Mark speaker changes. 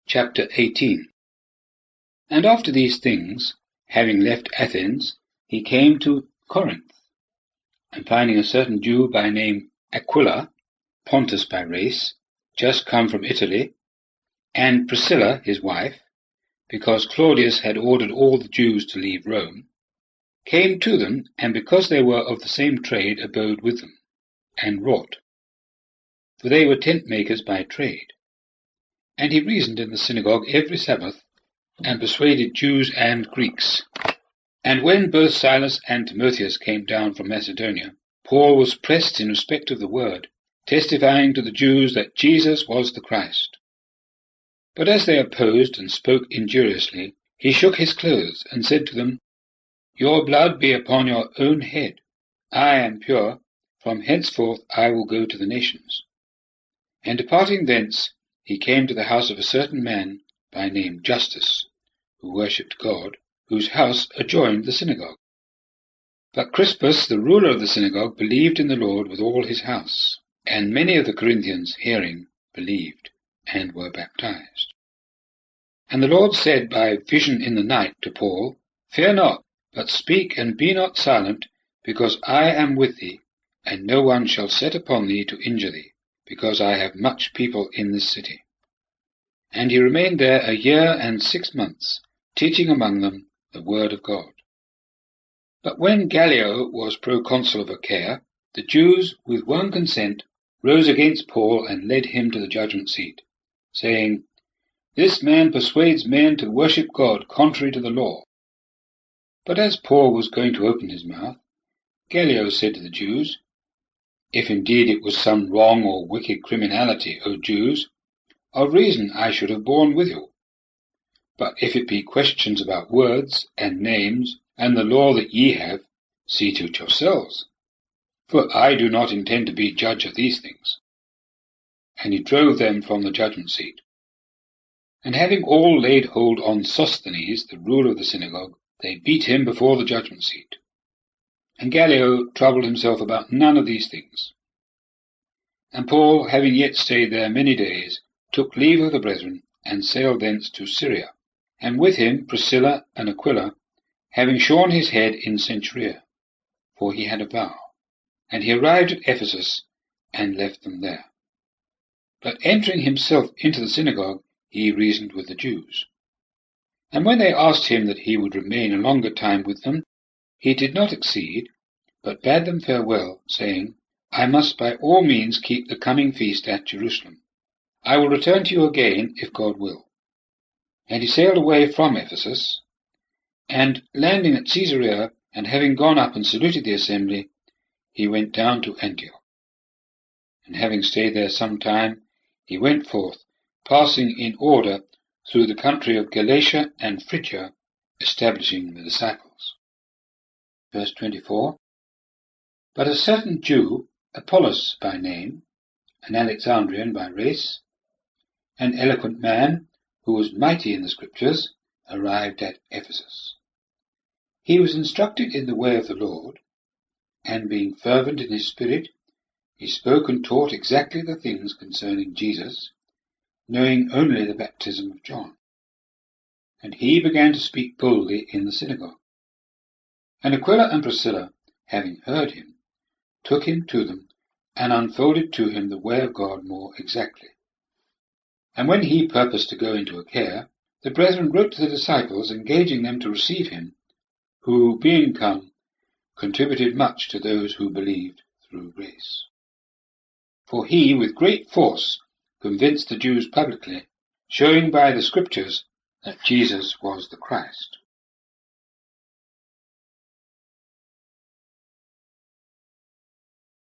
Speaker 1: Chapter 18. And after these things, having left Athens, he came to Corinth, and finding a certain Jew by name Aquila, Pontus by race, just come from Italy, and Priscilla his wife, because Claudius had ordered all the Jews to leave Rome, came to them, and because they were of the same trade, abode with them, and wrought. For they were tent makers by trade. And he reasoned in the synagogue every Sabbath, and persuaded Jews and Greeks. And when both Silas and Timotheus came down from Macedonia, Paul was pressed in respect of the word, testifying to the Jews that Jesus was the Christ. But as they opposed and spoke injuriously, he shook his clothes, and said to them, Your blood be upon your own head. I am pure. From henceforth I will go to the nations. And departing thence, he came to the house of a certain man by name Justus, who worshipped God, whose house adjoined the synagogue. But Crispus, the ruler of the synagogue, believed in the Lord with all his house. And many of the Corinthians, hearing, believed, and were baptized. And the Lord said by vision in the night to Paul, Fear not, but speak, and be not silent, because I am with thee, and no one shall set upon thee to injure thee, because I have much people in this city. And he remained there 1 year and 6 months, teaching among them the word of God. But when Gallio was proconsul of Achaia, the Jews, with one consent, rose against Paul and led him to the judgment seat, saying, This man persuades men to worship God contrary to the law. But as Paul was going to open his mouth, Gallio said to the Jews, If indeed it was some wrong or wicked criminality, O Jews, of reason I should have borne with you. But if it be questions about words and names and the law that ye have, see to it yourselves. For I do not intend to be judge of these things. And he drove them from the judgment seat. And having all laid hold on Sosthenes, the ruler of the synagogue, they beat him before the judgment seat. And Gallio troubled himself about none of these things. And Paul, having yet stayed there many days, took leave of the brethren, and sailed thence to Syria, and with him Priscilla and Aquila, having shorn his head in Cenchrea, for he had a vow. And he arrived at Ephesus, and left them there. But entering himself into the synagogue, he reasoned with the Jews. And when they asked him that he would remain a longer time with them, he did not accede, but bade them farewell, saying, I must by all means keep the coming feast at Jerusalem. I will return to you again, if God will. And he sailed away from Ephesus, and landing at Caesarea, and having gone up and saluted the assembly, he went down to Antioch. And having stayed there some time, he went forth, passing in order through the country of Galatia and Phrygia, establishing the disciples. Verse 24. But a certain Jew, Apollos by name, an Alexandrian by race, an eloquent man, who was mighty in the Scriptures, arrived at Ephesus. He was instructed in the way of the Lord, and being fervent in his spirit, he spoke and taught exactly the things concerning Jesus, knowing only the baptism of John. And he began to speak boldly in the synagogue. And Aquila and Priscilla, having heard him, took him to them, and unfolded to him the way of God more exactly. And when he purposed to go into Achaia, the brethren wrote to the disciples, engaging them to receive him, who, being come, contributed much to those who believed through grace. For he, with great force, convinced the Jews publicly, showing by the Scriptures that Jesus was the Christ.